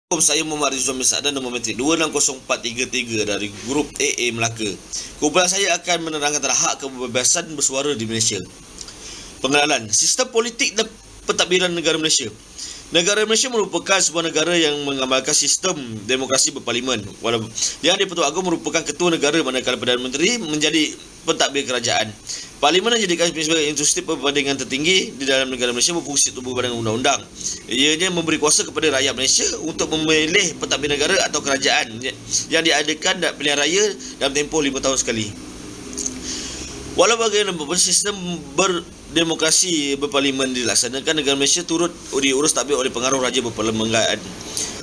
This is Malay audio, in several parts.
Saya Muhammad Rizwan bin Sa'dan, nombor metrik 260433 dari grup AA Melaka. Kumpulan saya akan menerangkan tentang hak kebebasan bersuara di Malaysia. Pengenalan sistem politik dan pentadbiran negara Malaysia. Negara Malaysia merupakan sebuah negara yang mengamalkan sistem demokrasi berparlimen. Yang di-Pertuan Agong merupakan ketua negara, manakala Perdana Menteri menjadi pentadbir kerajaan. Parlimen dijadikan sebagai institusi perbandingan tertinggi di dalam negara Malaysia, berfungsi untuk berbadan undang-undang. Ianya memberi kuasa kepada rakyat Malaysia untuk memilih pentadbir negara atau kerajaan yang diadakan pilihan raya dalam tempoh 5 tahun sekali. Walau bagaimanapun sistem berdemokrasi berparlimen dilaksanakan, negara Malaysia turut diurus tadbir oleh pengaruh raja berperlembagaan.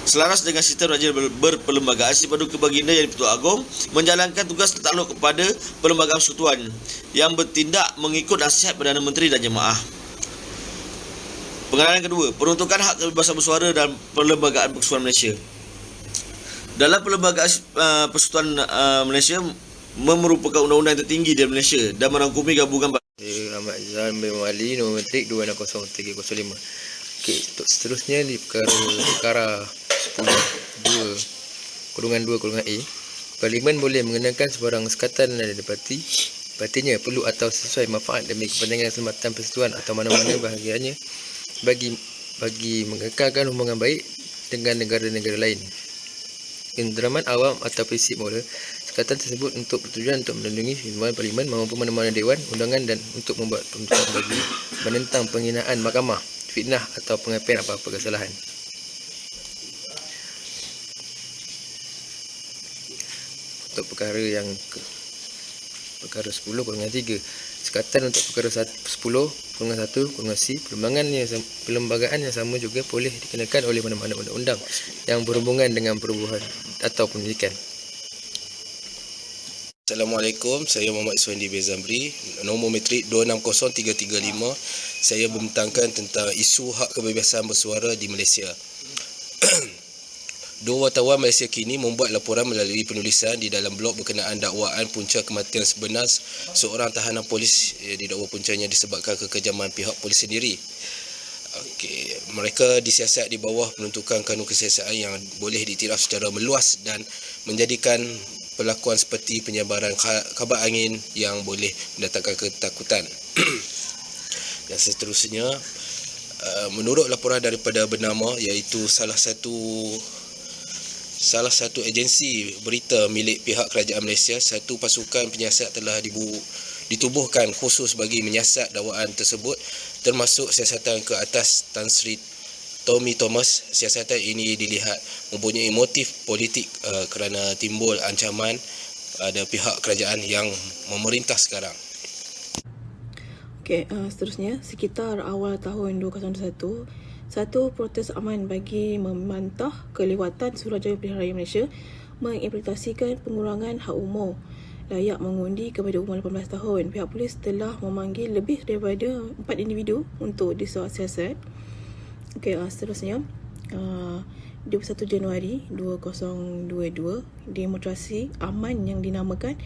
Selaras dengan sistem raja berperlembagaan, si Paduka Baginda yang di-Pertuan Agong menjalankan tugas tertakluk kepada perlembagaan persekutuan yang bertindak mengikut nasihat Perdana Menteri dan Jemaah. Pengenalan kedua, peruntukan hak kebebasan bersuara dalam perlembagaan persekutuan Malaysia. Dalam perlembagaan persekutuan Malaysia merupakan undang-undang tertinggi di Malaysia dan merangkumi gabungan Ahmad Zan bin Wali, nombor metrik 260305. Okey, untuk seterusnya di perkara 10.2/A, Parlimen boleh mengenakan sebarang sekatan dan dapati partinya perlu atau sesuai manfaat demi kepentingan keselamatan persekutuan atau mana-mana bahagiannya bagi mengekalkan hubungan baik dengan negara-negara lain. Inderaman awam atau prinsip moral, sekatan tersebut untuk bertujuan untuk melindungi himpunan parlimen maupun mana-mana dewan undangan dan untuk membuat peruntukan bagi menentang penghinaan mahkamah, fitnah atau pengapian apa-apa kesalahan. Untuk perkara 10/3, sekatan untuk perkara 10/1/C, perlembagaan yang sama juga boleh dikenakan oleh mana-mana undang-undang yang berhubungan dengan perubahan atau pendidikan. Assalamualaikum, saya Muhammad Iswandi bin Zamri, nombor metrik 260335. Saya membentangkan tentang isu hak kebebasan bersuara di Malaysia. Dua wartawan Malaysia kini membuat laporan melalui penulisan di dalam blog berkenaan dakwaan punca kematian sebenar seorang tahanan polis. Didakwa puncanya disebabkan kekejaman pihak polis sendiri. Mereka disiasat di bawah penuntukan kanun kesiasaan yang boleh diiktiraf secara meluas dan menjadikan perlakuan seperti penyebaran kabar angin yang boleh mendatangkan ketakutan. Dan seterusnya, menurut laporan daripada bernama, iaitu salah satu agensi berita milik pihak kerajaan Malaysia, satu pasukan penyiasat telah ditubuhkan khusus bagi menyiasat dakwaan tersebut, termasuk siasatan ke atas Tan Sri Tommy Thomas. Siasatan ini dilihat mempunyai motif politik kerana timbul ancaman pada pihak kerajaan yang memerintah sekarang. Seterusnya, sekitar awal tahun 2021, satu protes aman bagi membantah kelewatan Suruhanjaya Pilihan Raya Malaysia mengimplementasikan pengurangan hak umur layak mengundi kepada umur 18 tahun. Pihak polis telah memanggil lebih daripada 4 individu untuk disiasat. Seterusnya, 21 Januari 2022, demonstrasi aman yang dinamakan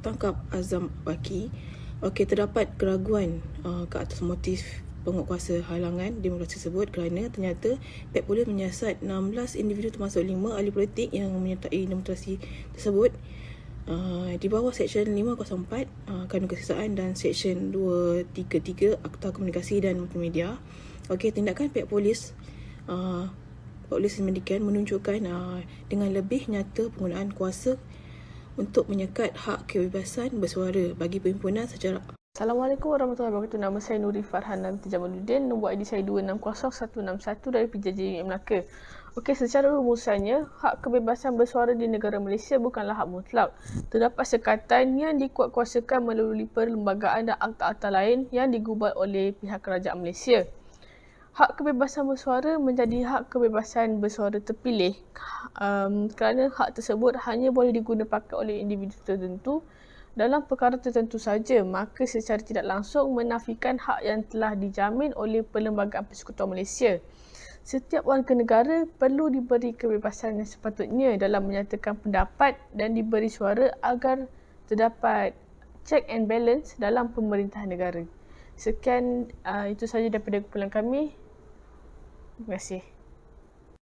#TangkapAzam Baki. Terdapat keraguan ke atas motif penguatkuasa halangan demonstrasi tersebut kerana ternyata pihak polis menyiasat 16 individu termasuk 5 ahli politik yang menyertai demonstrasi tersebut di bawah Seksyen 504 Kanun Kesiasaan dan Seksyen 233 Akta Komunikasi dan Multimedia. Tindakan pihak polis demikian menunjukkan dengan lebih nyata penggunaan kuasa untuk menyekat hak kebebasan bersuara bagi perhimpunan secara. Assalamualaikum warahmatullahi wabarakatuh. Nama saya Nuri Farhanam Tijamaluddin. Nombor ID saya 260161 dari PJJ Melaka. Secara rumusannya, hak kebebasan bersuara di negara Malaysia bukanlah hak mutlak. Terdapat sekatan yang dikuatkuasakan melalui perlembagaan dan akta-akta lain yang digubal oleh pihak kerajaan Malaysia. Hak kebebasan bersuara menjadi hak kebebasan bersuara terpilih kerana hak tersebut hanya boleh digunakan oleh individu tertentu dalam perkara tertentu saja, maka secara tidak langsung menafikan hak yang telah dijamin oleh Perlembagaan Persekutuan Malaysia. Setiap warga negara perlu diberi kebebasan yang sepatutnya dalam menyatakan pendapat dan diberi suara agar terdapat check and balance dalam pemerintahan negara. Sekian, itu sahaja daripada kumpulan kami. Terima kasih.